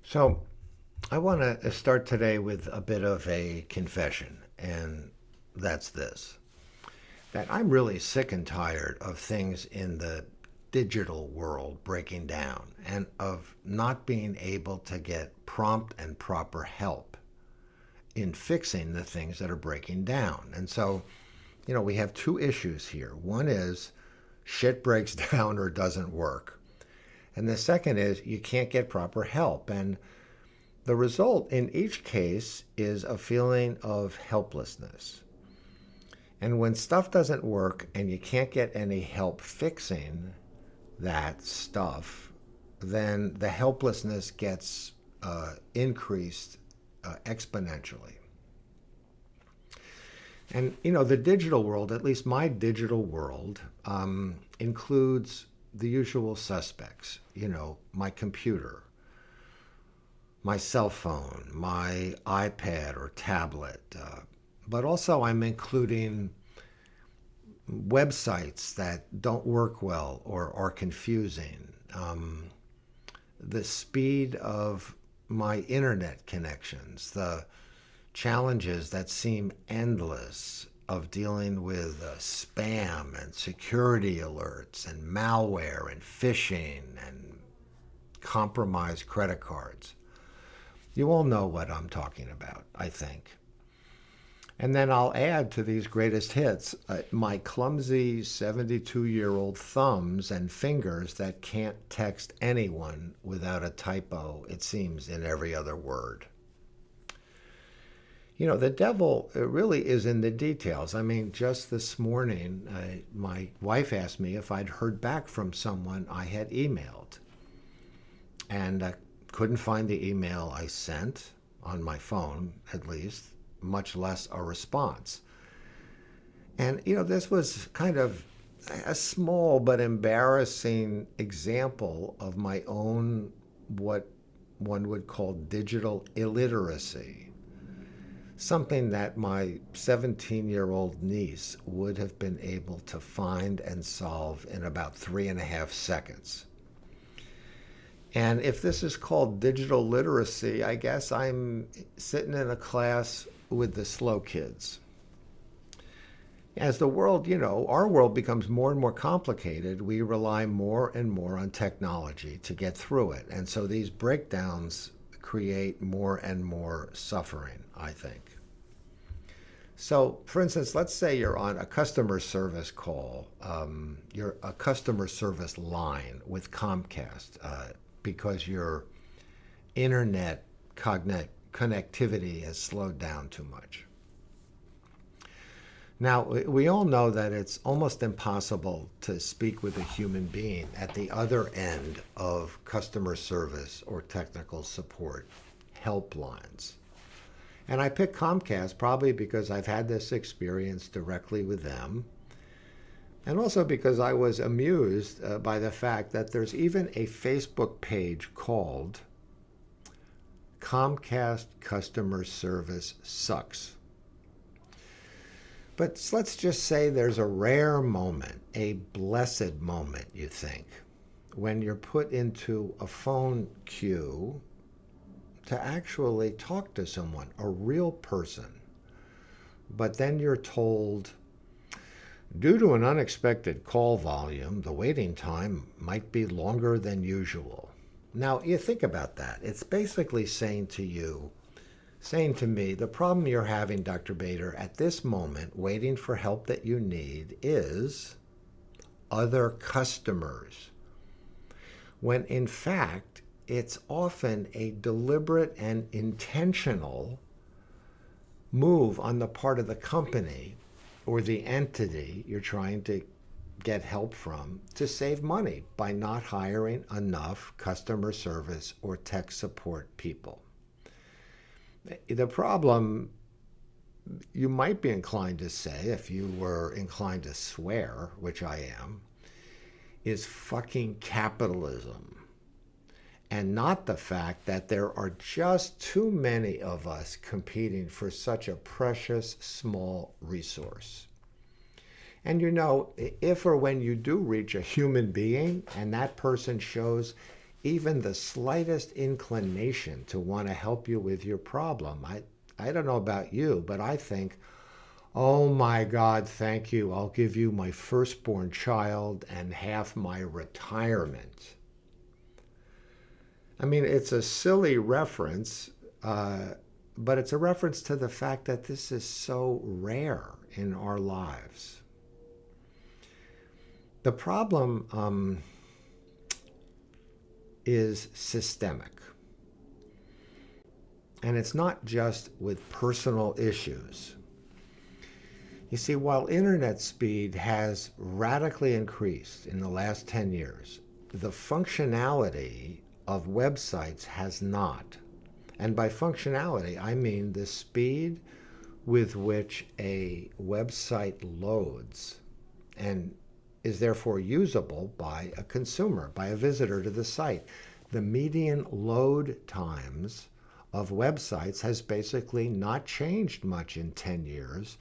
So, I want to start today with a bit of a confession, and that's this: that I'm really sick and tired of things in the digital world breaking down and of not being able to get prompt and proper help in fixing the things that are breaking down. And so, we have two issues here. One is shit breaks down or doesn't work. And the second is you can't get proper help. And the result in each case is a feeling of helplessness. And when stuff doesn't work and you can't get any help fixing that stuff, then the helplessness gets increased exponentially. And, the digital world, at least my digital world, includes the usual suspects, my computer, my cell phone, my iPad or tablet, but also I'm including websites that don't work well or are confusing, the speed of my internet connections, the challenges that seem endless of dealing with spam and security alerts and malware and phishing and compromised credit cards. You all know what I'm talking about, I think. And then I'll add to these greatest hits my clumsy 72-year-old thumbs and fingers that can't text anyone without a typo, it seems, in every other word. The devil really is in the details. I mean, just this morning, my wife asked me if I'd heard back from someone I had emailed. And I couldn't find the email I sent on my phone, at least, much less a response. And, this was kind of a small but embarrassing example of my own, what one would call digital illiteracy. Something that my 17-year-old niece would have been able to find and solve in about 3.5 seconds. And if this is called digital literacy, I guess I'm sitting in a class with the slow kids. As the world, our world becomes more and more complicated, we rely more and more on technology to get through it. And so these breakdowns create more and more suffering, I think. So, for instance, let's say you're on a customer service call, you're a customer service line with Comcast because your internet connectivity has slowed down too much. Now, we all know that it's almost impossible to speak with a human being at the other end of customer service or technical support helplines. And I picked Comcast probably because I've had this experience directly with them, and also because I was amused by the fact that there's even a Facebook page called Comcast Customer Service Sucks. But let's just say there's a rare moment, a blessed moment, you think, when you're put into a phone queue to actually talk to someone, a real person. But then you're told, due to an unexpected call volume, the waiting time might be longer than usual. Now, you think about that. It's basically saying to me, the problem you're having, Dr. Bader, at this moment, waiting for help that you need, is other customers. When in fact, it's often a deliberate and intentional move on the part of the company or the entity you're trying to get help from to save money by not hiring enough customer service or tech support people. The problem, you might be inclined to say, if you were inclined to swear, which I am, is fucking capitalism. And not the fact that there are just too many of us competing for such a precious small resource. And if or when you do reach a human being and that person shows even the slightest inclination to want to help you with your problem, I don't know about you, but I think, oh my God, thank you. I'll give you my firstborn child and half my retirement. I mean, it's a silly reference, but it's a reference to the fact that this is so rare in our lives. The problem is systemic. And it's not just with personal issues. You see, while internet speed has radically increased in the last 10 years, the functionality of websites has not. And by functionality, I mean the speed with which a website loads and is therefore usable by a consumer, by a visitor to the site. The median load times of websites has basically not changed much in 10 years.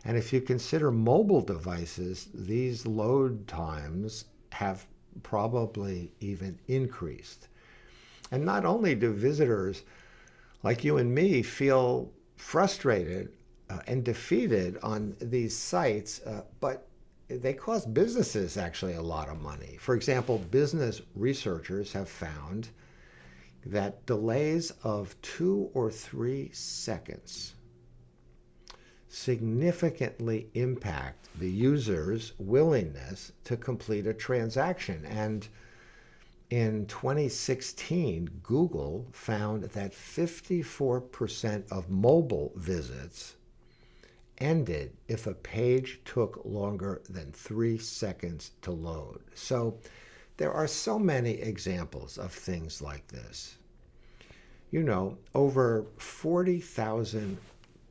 And if you consider mobile devices, these load times have probably even increased. And not only do visitors like you and me feel frustrated and defeated on these sites, but they cost businesses actually a lot of money. For example, business researchers have found that delays of 2 or 3 seconds significantly impact the user's willingness to complete a transaction. And in 2016, Google found that 54% of mobile visits ended if a page took longer than 3 seconds to load. So there are so many examples of things like this. You know, over 40,000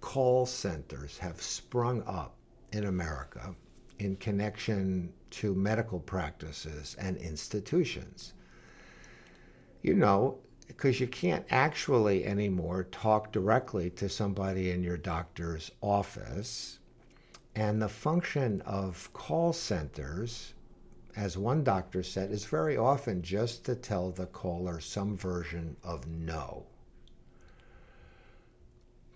call centers have sprung up in America in connection to medical practices and institutions. You know, because you can't actually anymore talk directly to somebody in your doctor's office. And the function of call centers, as one doctor said, is very often just to tell the caller some version of no.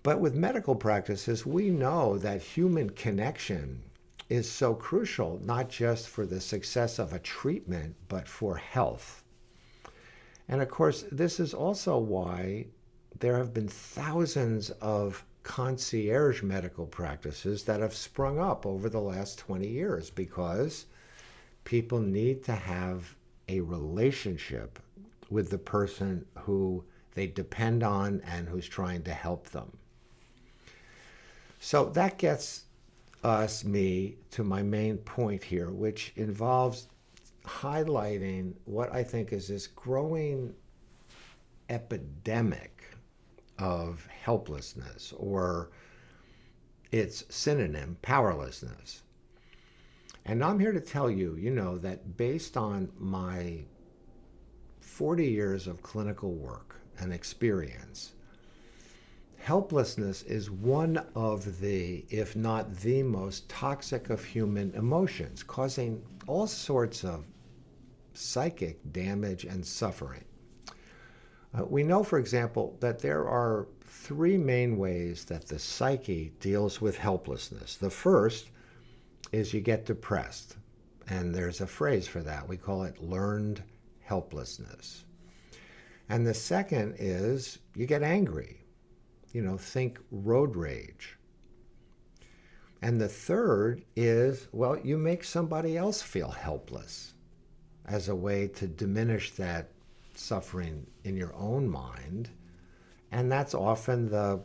But with medical practices, we know that human connection is so crucial, not just for the success of a treatment, but for health. And of course, this is also why there have been thousands of concierge medical practices that have sprung up over the last 20 years, because people need to have a relationship with the person who they depend on and who's trying to help them. So that gets me to my main point here, which involves highlighting what I think is this growing epidemic of helplessness, or its synonym, powerlessness. And I'm here to tell you, that based on my 40 years of clinical work and experience, helplessness is one of the, if not the most toxic of human emotions, causing all sorts of psychic damage and suffering. We know, for example, that there are 3 main ways that the psyche deals with helplessness. The first is you get depressed, and there's a phrase for that. We call it learned helplessness. And the second is you get angry. Think road rage. And the third is, well, you make somebody else feel helpless as a way to diminish that suffering in your own mind. And that's often the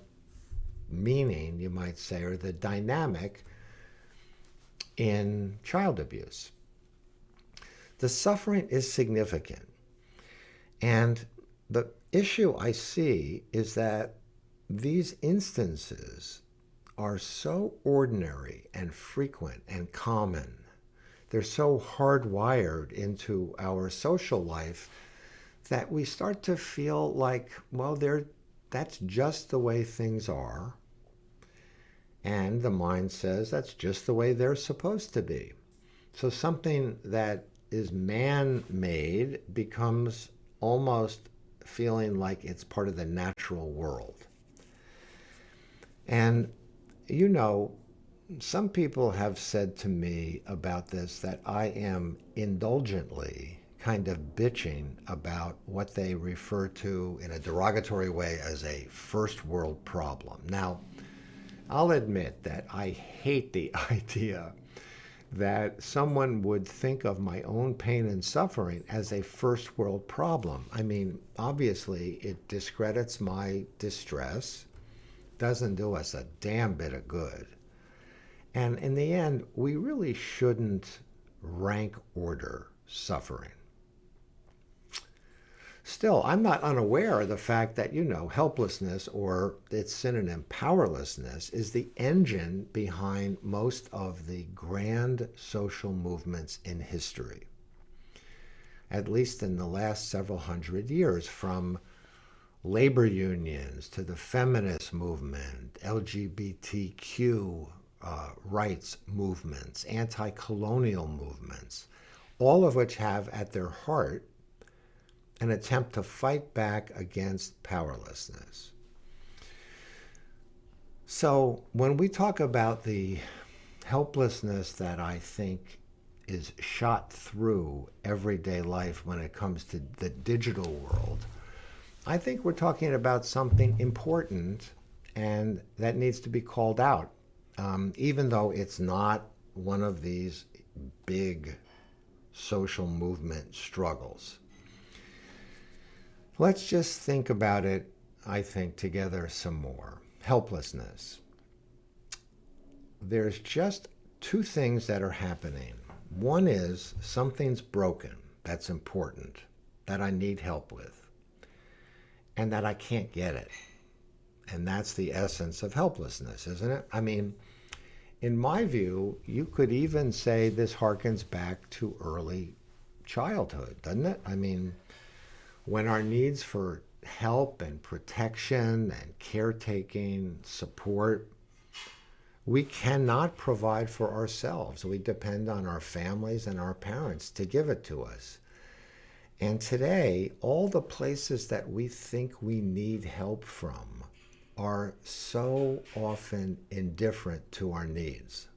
meaning, you might say, or the dynamic in child abuse. The suffering is significant. And the issue I see is that these instances are so ordinary and frequent and common. They're so hardwired into our social life that we start to feel like, well, that's just the way things are. And the mind says that's just the way they're supposed to be. So something that is man-made becomes almost feeling like it's part of the natural world. And, you know, some people have said to me about this that I am indulgently kind of bitching about what they refer to in a derogatory way as a first world problem. Now, I'll admit that I hate the idea that someone would think of my own pain and suffering as a first world problem. I mean, obviously, it discredits my distress, doesn't do us a damn bit of good. And in the end, we really shouldn't rank order suffering. Still, I'm not unaware of the fact that, helplessness, or its synonym, powerlessness, is the engine behind most of the grand social movements in history, at least in the last several hundred years, from labor unions to the feminist movement, LGBTQ rights movements, anti-colonial movements, all of which have at their heart an attempt to fight back against powerlessness. So when we talk about the helplessness that I think is shot through everyday life when it comes to the digital world, I think we're talking about something important and that needs to be called out, even though it's not one of these big social movement struggles. Let's just think about it, I think, together some more. Helplessness. There's just two things that are happening. One is something's broken that's important, that I need help with, and that I can't get it. And that's the essence of helplessness, isn't it? I mean, in my view, you could even say this harkens back to early childhood, doesn't it? I mean, when our needs for help and protection and caretaking, support, we cannot provide for ourselves. We depend on our families and our parents to give it to us. And today, all the places that we think we need help from are so often indifferent to our needs.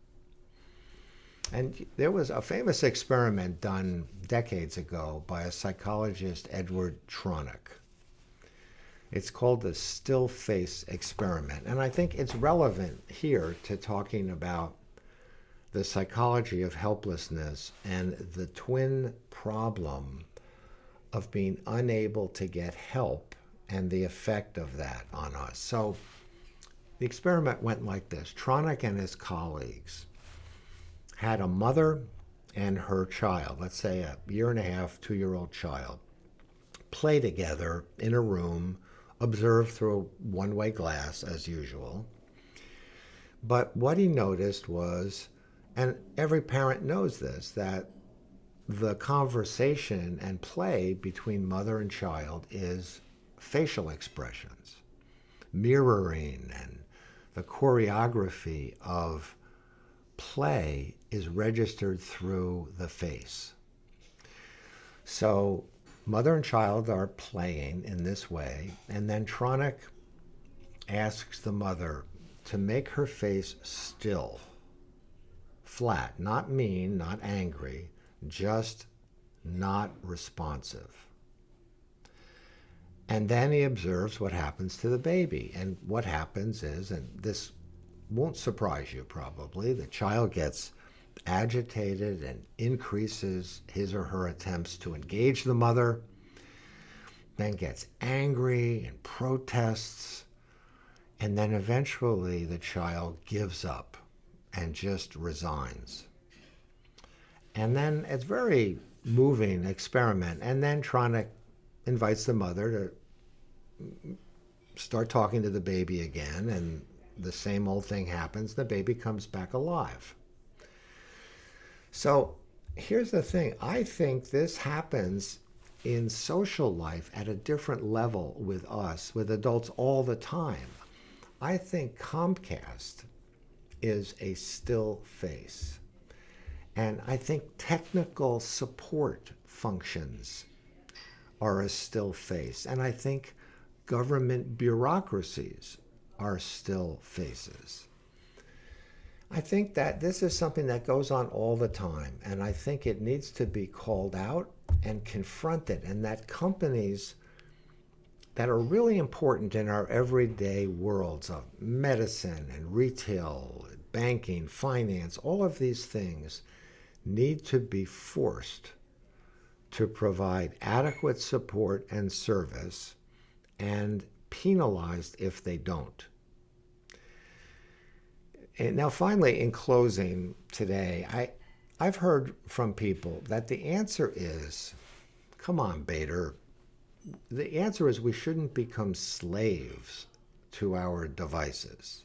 And there was a famous experiment done decades ago by a psychologist, Edward Tronick. It's called the still face experiment. And I think it's relevant here to talking about the psychology of helplessness and the twin problem of being unable to get help and the effect of that on us. So the experiment went like this. Tronick and his colleagues had a mother and her child, let's say a 1.5, 2-year-old child, play together in a room, observe through a one-way glass as usual. But what he noticed was, and every parent knows this, that the conversation and play between mother and child is facial expressions, mirroring, and the choreography of play is registered through the face. So mother and child are playing in this way, and then Tronick asks the mother to make her face still, flat, not mean, not angry, just not responsive. And then he observes what happens to the baby. And what happens is, and this won't surprise you probably, the child gets agitated and increases his or her attempts to engage the mother, then gets angry and protests, and then eventually the child gives up and just resigns. And then it's very moving experiment. And then Tronick invites the mother to start talking to the baby again, and the same old thing happens. The baby comes back alive. So here's the thing. I think this happens in social life at a different level with us, with adults all the time. I think Comcast is a still face. And I think technical support functions are a still face. And I think government bureaucracies are still faces. I think that this is something that goes on all the time, and I think it needs to be called out and confronted, and that companies that are really important in our everyday worlds of medicine and retail, banking, finance, all of these things need to be forced to provide adequate support and service and penalized if they don't. And now, finally, in closing today, I've heard from people that the answer is, come on, Bader. The answer is we shouldn't become slaves to our devices.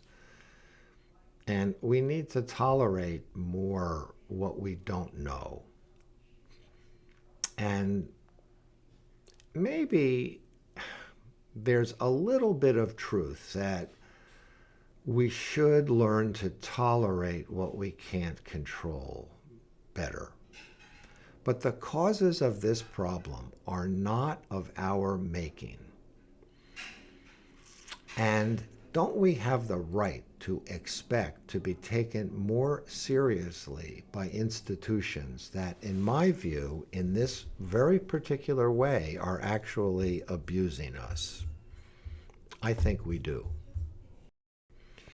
And we need to tolerate more what we don't know. And maybe there's a little bit of truth that we should learn to tolerate what we can't control better. But the causes of this problem are not of our making. And don't we have the right to expect to be taken more seriously by institutions that, in my view, in this very particular way, are actually abusing us? I think we do.